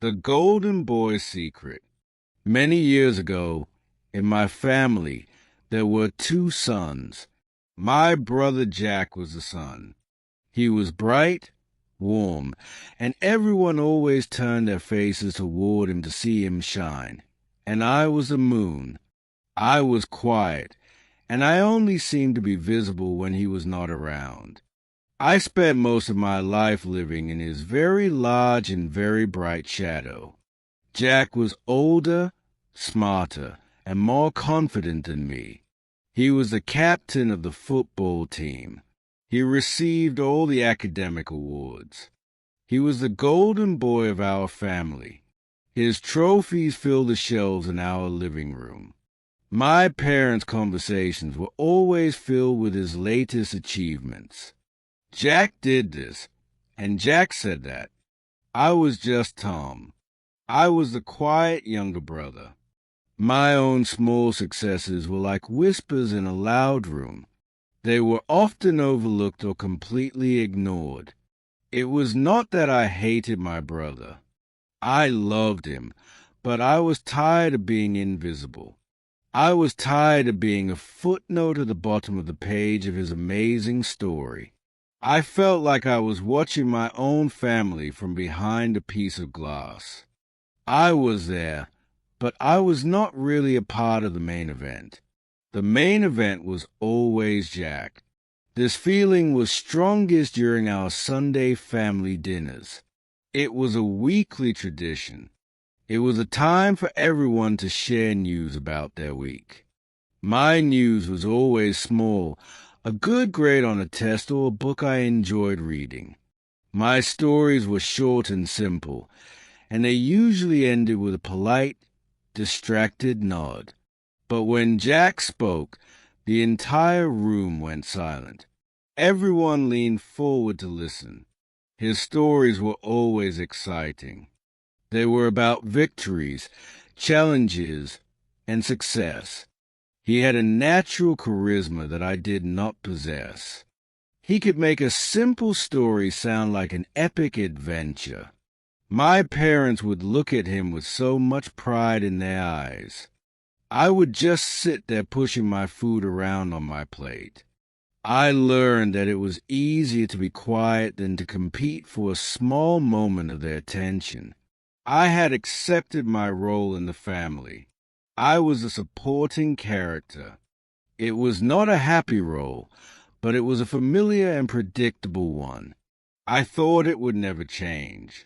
The Golden Boy Secret. Many years ago, in my family, there were two sons. My brother Jack was the son. He was bright, warm, and everyone always turned their faces toward him to see him shine. And I was the moon. I was quiet, and I only seemed to be visible when he was not around. I spent most of my life living in his very large and very bright shadow. Jack was older, smarter, and more confident than me. He was the captain of the football team. He received all the academic awards. He was the golden boy of our family. His trophies filled the shelves in our living room. My parents' conversations were always filled with his latest achievements. Jack did this, and Jack said that. I was just Tom. I was the quiet younger brother. My own small successes were like whispers in a loud room. They were often overlooked or completely ignored. It was not that I hated my brother. I loved him, but I was tired of being invisible. I was tired of being a footnote at the bottom of the page of his amazing story. I felt like I was watching my own family from behind a piece of glass. I was there, but I was not really a part of the main event. The main event was always Jack. This feeling was strongest during our Sunday family dinners. It was a weekly tradition. It was a time for everyone to share news about their week. My news was always small, a good grade on a test or a book I enjoyed reading. My stories were short and simple, and they usually ended with a polite, distracted nod. But when Jack spoke, the entire room went silent. Everyone leaned forward to listen. His stories were always exciting. They were about victories, challenges, and success. He had a natural charisma that I did not possess. He could make a simple story sound like an epic adventure. My parents would look at him with so much pride in their eyes. I would just sit there pushing my food around on my plate. I learned that it was easier to be quiet than to compete for a small moment of their attention. I had accepted my role in the family. I was a supporting character. It was not a happy role, but it was a familiar and predictable one. I thought it would never change.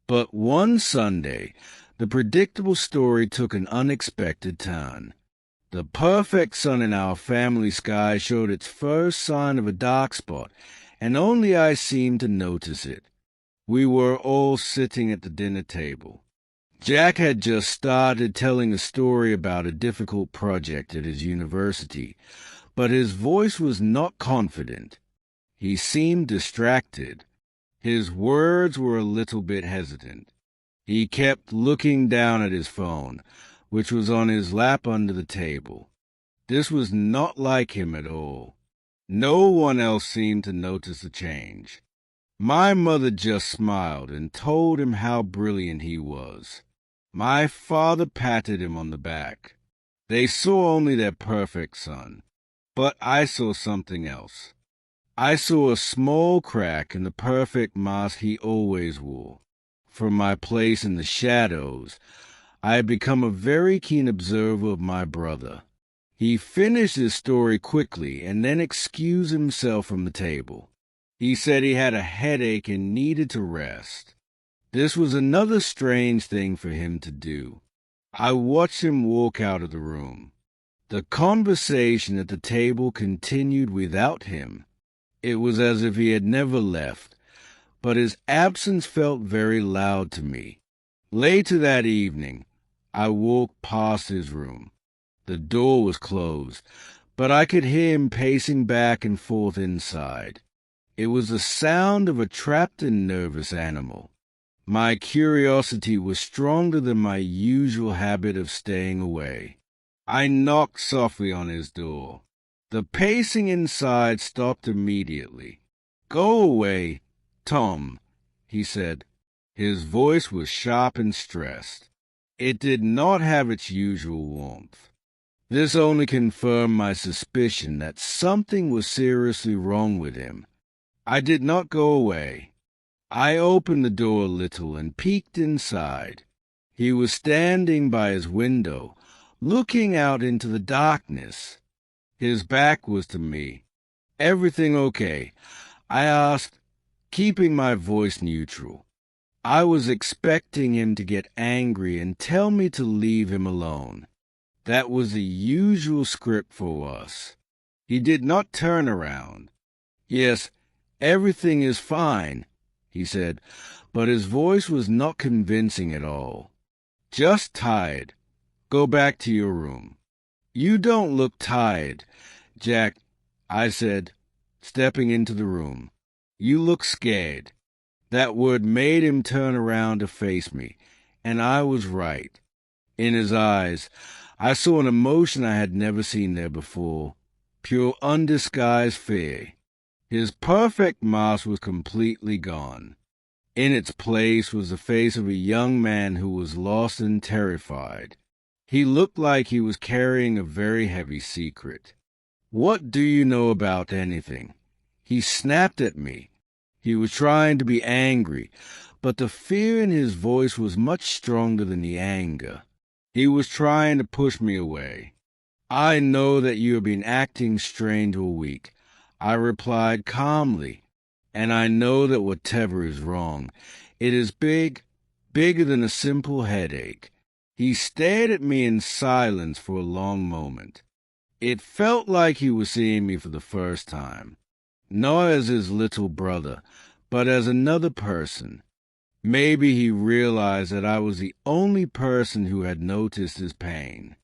But one Sunday, the predictable story took an unexpected turn. The perfect sun in our family sky showed its first sign of a dark spot, and only I seemed to notice it. We were all sitting at the dinner table. Jack had just started telling a story about a difficult project at his university, but his voice was not confident. He seemed distracted. His words were a little bit hesitant. He kept looking down at his phone, which was on his lap under the table. This was not like him at all. No one else seemed to notice the change. My mother just smiled and told him how brilliant he was. My father patted him on the back. They saw only their perfect son, but I saw something else. I saw a small crack in the perfect mask he always wore. From my place in the shadows, I had become a very keen observer of my brother. He finished his story quickly and then excused himself from the table. He said he had a headache and needed to rest. This was another strange thing for him to do. I watched him walk out of the room. The conversation at the table continued without him. It was as if he had never left, but his absence felt very loud to me. Later that evening, I walked past his room. The door was closed, but I could hear him pacing back and forth inside. It was the sound of a trapped and nervous animal. My curiosity was stronger than my usual habit of staying away. I knocked softly on his door. The pacing inside stopped immediately. "Go away, Tom," he said. His voice was sharp and stressed. It did not have its usual warmth. This only confirmed my suspicion that something was seriously wrong with him. I did not go away. I opened the door a little and peeked inside. He was standing by his window, looking out into the darkness. His back was to me. "Everything okay?" I asked, keeping my voice neutral. I was expecting him to get angry and tell me to leave him alone. That was the usual script for us. He did not turn around. "Yes, everything is fine," he said, but his voice was not convincing at all. "Just tired. Go back to your room." "You don't look tired, Jack," I said, stepping into the room. "You look scared." That word made him turn around to face me, and I was right. In his eyes, I saw an emotion I had never seen there before, pure undisguised fear. His perfect mask was completely gone. In its place was the face of a young man who was lost and terrified. He looked like he was carrying a very heavy secret. "What do you know about anything?" He snapped at me. He was trying to be angry, but the fear in his voice was much stronger than the anger. He was trying to push me away. "I know that you have been acting strange all week," I replied calmly, "and I know that whatever is wrong, it is bigger than a simple headache." He stared at me in silence for a long moment. It felt like he was seeing me for the first time, not as his little brother, but as another person. Maybe he realized that I was the only person who had noticed his pain.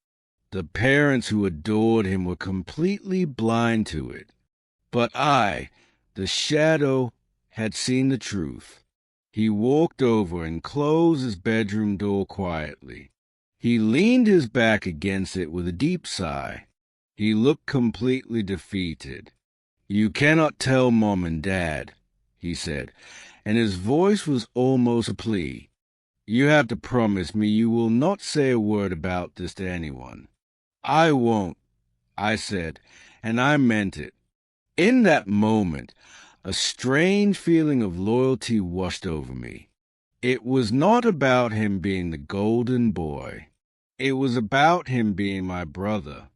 The parents who adored him were completely blind to it. But I, the shadow, had seen the truth. He walked over and closed his bedroom door quietly. He leaned his back against it with a deep sigh. He looked completely defeated. "You cannot tell Mom and Dad," he said, and his voice was almost a plea. "You have to promise me you will not say a word about this to anyone." "I won't," I said, and I meant it. In that moment, a strange feeling of loyalty washed over me. It was not about him being the golden boy. It was about him being my brother.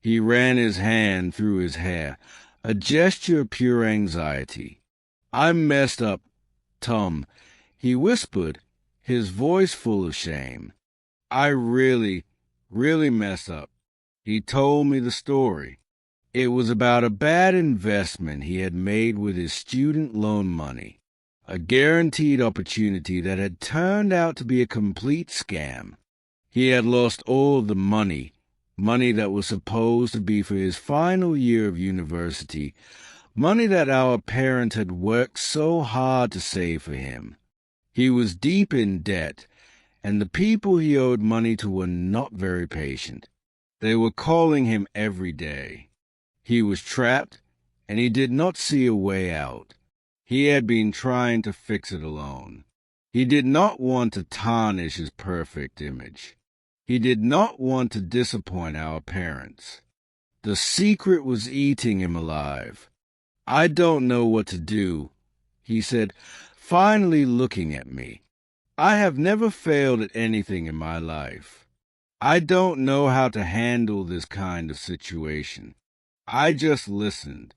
He ran his hand through his hair, a gesture of pure anxiety. "I messed up, Tom," he whispered, his voice full of shame. "I really messed up." He told me the story. It was about a bad investment he had made with his student loan money, a guaranteed opportunity that had turned out to be a complete scam. He had lost all the money that was supposed to be for his final year of university, money that our parents had worked so hard to save for him. He was deep in debt, and the people he owed money to were not very patient. They were calling him every day. He was trapped, and he did not see a way out. He had been trying to fix it alone. He did not want to tarnish his perfect image. He did not want to disappoint our parents. The secret was eating him alive. "I don't know what to do," he said, finally looking at me. "I have never failed at anything in my life. I don't know how to handle this kind of situation." I just listened.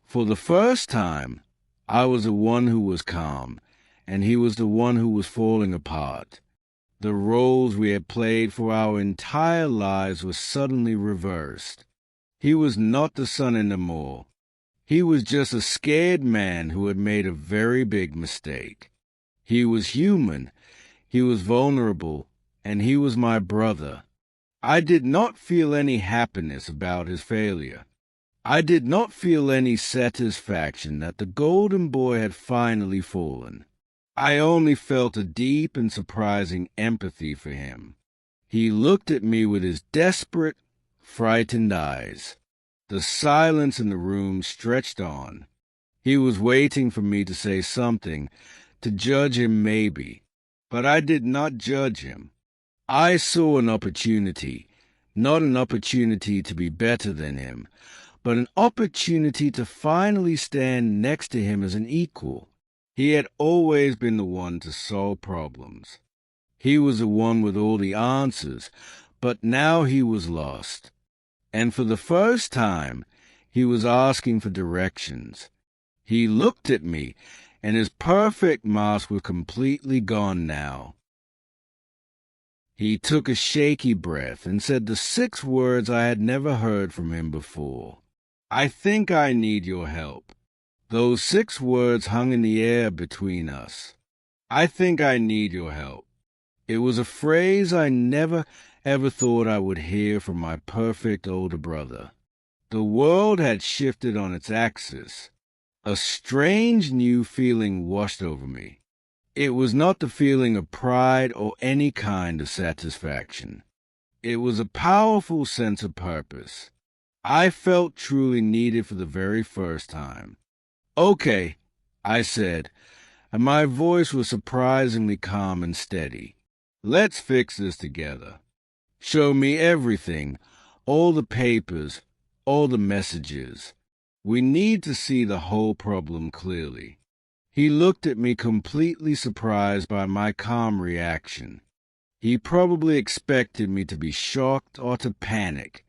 For the first time, I was the one who was calm, and he was the one who was falling apart. The roles we had played for our entire lives were suddenly reversed. He was not the son anymore. He was just a scared man who had made a very big mistake. He was human, he was vulnerable, and he was my brother. I did not feel any happiness about his failure. I did not feel any satisfaction that the golden boy had finally fallen. I only felt a deep and surprising empathy for him. He looked at me with his desperate, frightened eyes. The silence in the room stretched on. He was waiting for me to say something, to judge him maybe. but I did not judge him. I saw an opportunity, not an opportunity to be better than him, but an opportunity to finally stand next to him as an equal. He had always been the one to solve problems. He was the one with all the answers, but now he was lost. And for the first time, he was asking for directions. He looked at me, and his perfect mask was completely gone now. He took a shaky breath and said the 6 words I had never heard from him before. I think I need your help. Those 6 words hung in the air between us. I think I need your help. It was a phrase I never ever thought I would hear from my perfect older brother. The world had shifted on its axis. A strange new feeling washed over me. It was not the feeling of pride or any kind of satisfaction. It was a powerful sense of purpose. I felt truly needed for the very first time. "Okay," I said, and my voice was surprisingly calm and steady. "Let's fix this together. Show me everything, all the papers, all the messages. We need to see the whole problem clearly." He looked at me completely surprised by my calm reaction. He probably expected me to be shocked or to panic,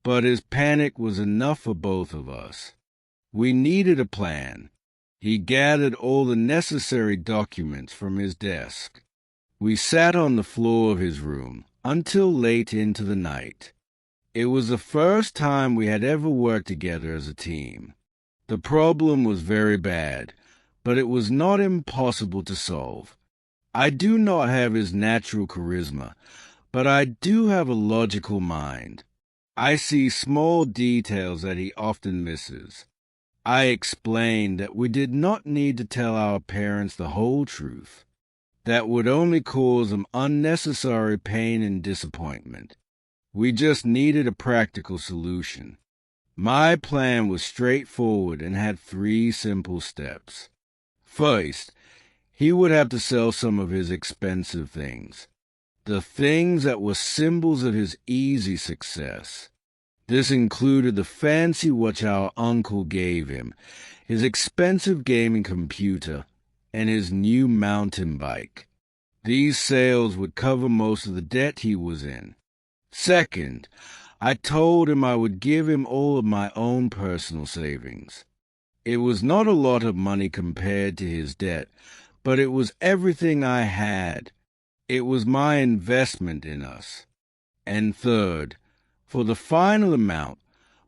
but his panic was enough for both of us. We needed a plan. He gathered all the necessary documents from his desk. We sat on the floor of his room until late into the night. It was the first time we had ever worked together as a team. The problem was very bad, but it was not impossible to solve. I do not have his natural charisma, but I do have a logical mind. I see small details that he often misses. I explained that we did not need to tell our parents the whole truth. That would only cause them unnecessary pain and disappointment. We just needed a practical solution. My plan was straightforward and had 3 simple steps. First, he would have to sell some of his expensive things, the things that were symbols of his easy success. This included the fancy watch our uncle gave him, his expensive gaming computer, and his new mountain bike. These sales would cover most of the debt he was in. Second, I told him I would give him all of my own personal savings. It was not a lot of money compared to his debt, but it was everything I had. It was my investment in us. And third, for the final amount,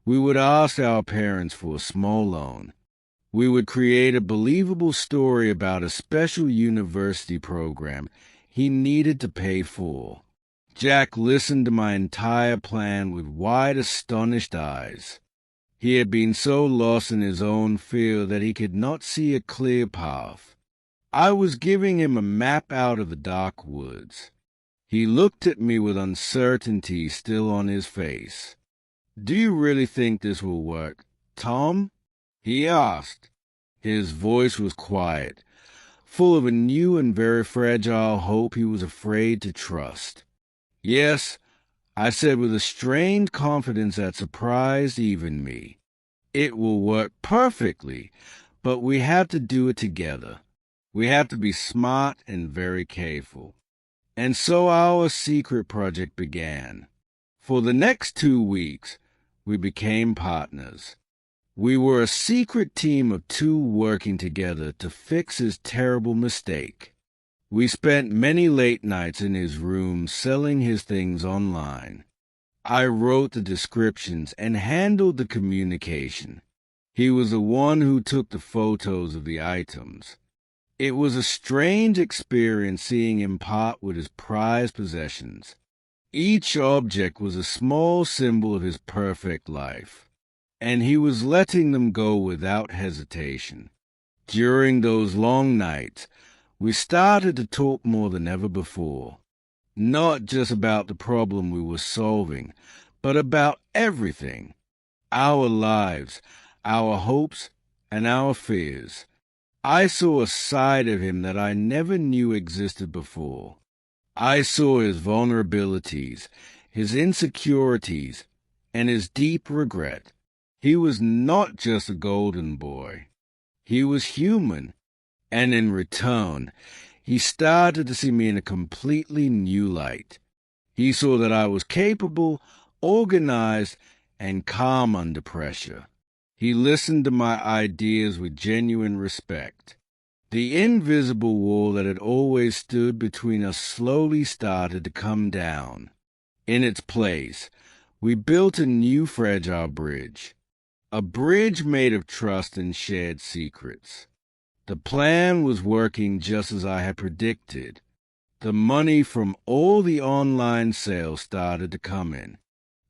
we would ask our parents for a small loan. We would create a believable story about a special university program he needed to pay for. Jack listened to my entire plan with wide, astonished eyes. He had been so lost in his own fear that he could not see a clear path. I was giving him a map out of the dark woods. He looked at me with uncertainty still on his face. "Do you really think this will work, Tom?" he asked. His voice was quiet, full of a new and very fragile hope he was afraid to trust. "Yes," I said with a strange confidence that surprised even me. "It will work perfectly, but we have to do it together. We have to be smart and very careful." And so our secret project began. For the next 2 weeks, we became partners. We were a secret team of 2 working together to fix his terrible mistake. We spent many late nights in his room selling his things online. I wrote the descriptions and handled the communication. He was the one who took the photos of the items. It was a strange experience seeing him part with his prized possessions. Each object was a small symbol of his perfect life, and he was letting them go without hesitation. During those long nights, we started to talk more than ever before, not just about the problem we were solving, but about everything, our lives, our hopes, and our fears. I saw a side of him that I never knew existed before. I saw his vulnerabilities, his insecurities, and his deep regret. He was not just a golden boy. He was human, and in return, he started to see me in a completely new light. He saw that I was capable, organized, and calm under pressure. He listened to my ideas with genuine respect. The invisible wall that had always stood between us slowly started to come down. In its place, we built a new fragile bridge. A bridge made of trust and shared secrets. The plan was working just as I had predicted. The money from all the online sales started to come in.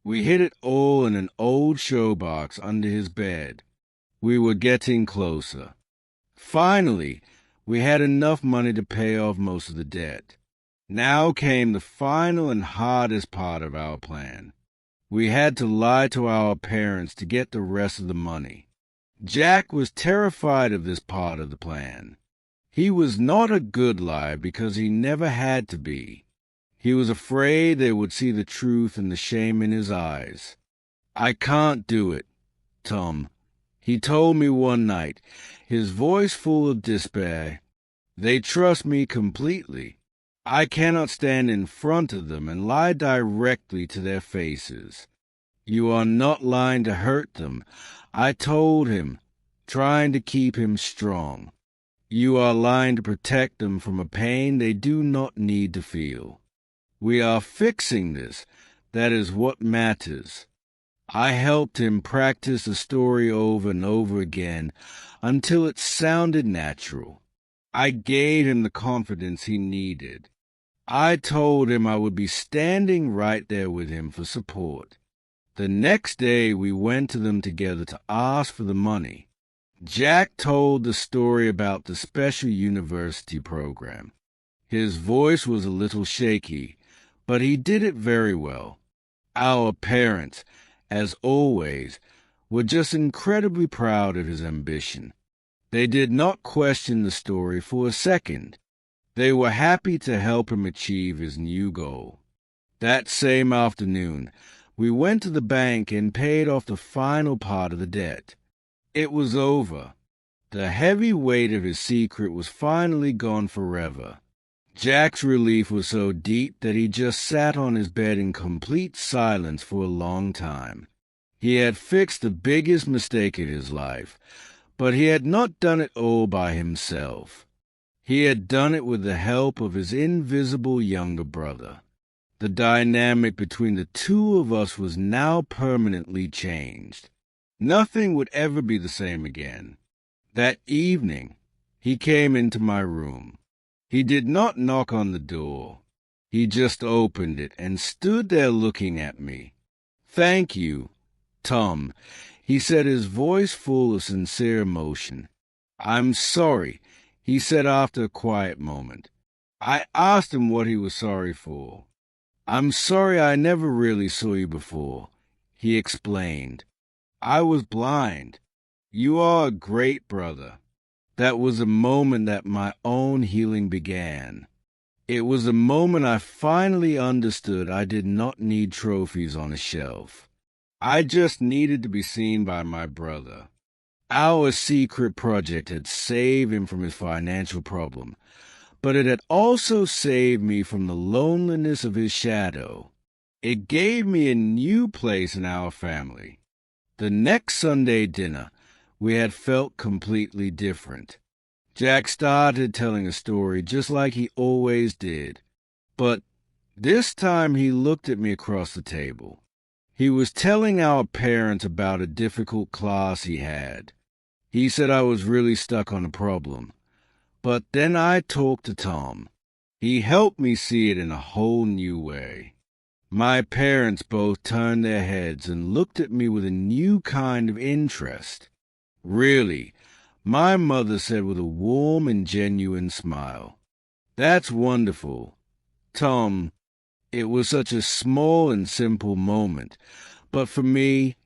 We hid it all in an old showbox under his bed. We were getting closer. Finally, we had enough money to pay off most of the debt. Now came the final and hardest part of our plan. We had to lie to our parents to get the rest of the money. Jack was terrified of this part of the plan. He was not a good liar because he never had to be. He was afraid they would see the truth and the shame in his eyes. "I can't do it, Tom," he told me one night, his voice full of despair. "They trust me completely. I cannot stand in front of them and lie directly to their faces." "You are not lying to hurt them," I told him, trying to keep him strong. "You are lying to protect them from a pain they do not need to feel. We are fixing this. That is what matters." I helped him practice the story over and over again until it sounded natural. I gave him the confidence he needed. I told him I would be standing right there with him for support. The next day we went to them together to ask for the money. Jack told the story about the special university program. His voice was a little shaky, but he did it very well. Our parents, as always, were just incredibly proud of his ambition. They did not question the story for a second. They were happy to help him achieve his new goal. That same afternoon, we went to the bank and paid off the final part of the debt. It was over. The heavy weight of his secret was finally gone forever. Jack's relief was so deep that he just sat on his bed in complete silence for a long time. He had fixed the biggest mistake of his life, but he had not done it all by himself. He had done it with the help of his invisible younger brother. The dynamic between the two of us was now permanently changed. Nothing would ever be the same again. That evening, he came into my room. He did not knock on the door. He just opened it and stood there looking at me. "Thank you, Tom," he said, his voice full of sincere emotion. "I'm sorry," he said after a quiet moment. I asked him what he was sorry for. "I'm sorry I never really saw you before," he explained. "I was blind. You are a great brother." That was a moment that my own healing began. It was a moment I finally understood I did not need trophies on a shelf. I just needed to be seen by my brother. Our secret project had saved him from his financial problem, but it had also saved me from the loneliness of his shadow. It gave me a new place in our family. The next Sunday dinner, we had felt completely different. Jack started telling a story just like he always did, but this time he looked at me across the table. He was telling our parents about a difficult class he had. He said I was really stuck on a problem. But then I talked to Tom. He helped me see it in a whole new way. My parents both turned their heads and looked at me with a new kind of interest. "Really," my mother said with a warm and genuine smile. "That's wonderful. Tom, it was such a small and simple moment, but for me,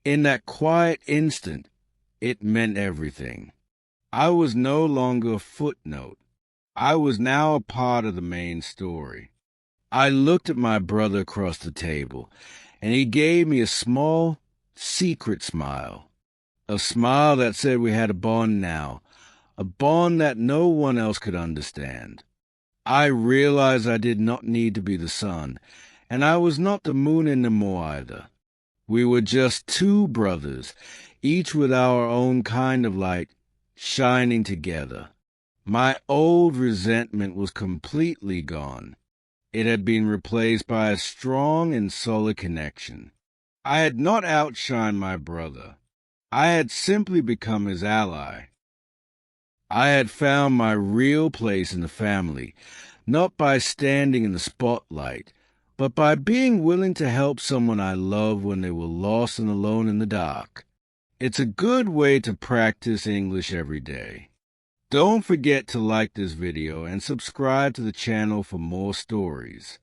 in that quiet instant, it meant everything. I was no longer a footnote. I was now a part of the main story. I looked at my brother across the table, and he gave me a small, secret smile. A smile that said we had a bond now, a bond that no one else could understand. I realized I did not need to be the sun, and I was not the moon anymore either. We were just two brothers, each with our own kind of light, shining together. My old resentment was completely gone. It had been replaced by a strong and solid connection. I had not outshined my brother. I had simply become his ally. I had found my real place in the family, not by standing in the spotlight, but by being willing to help someone I love when they were lost and alone in the dark. It's a good way to practice English every day. Don't forget to like this video and subscribe to the channel for more stories.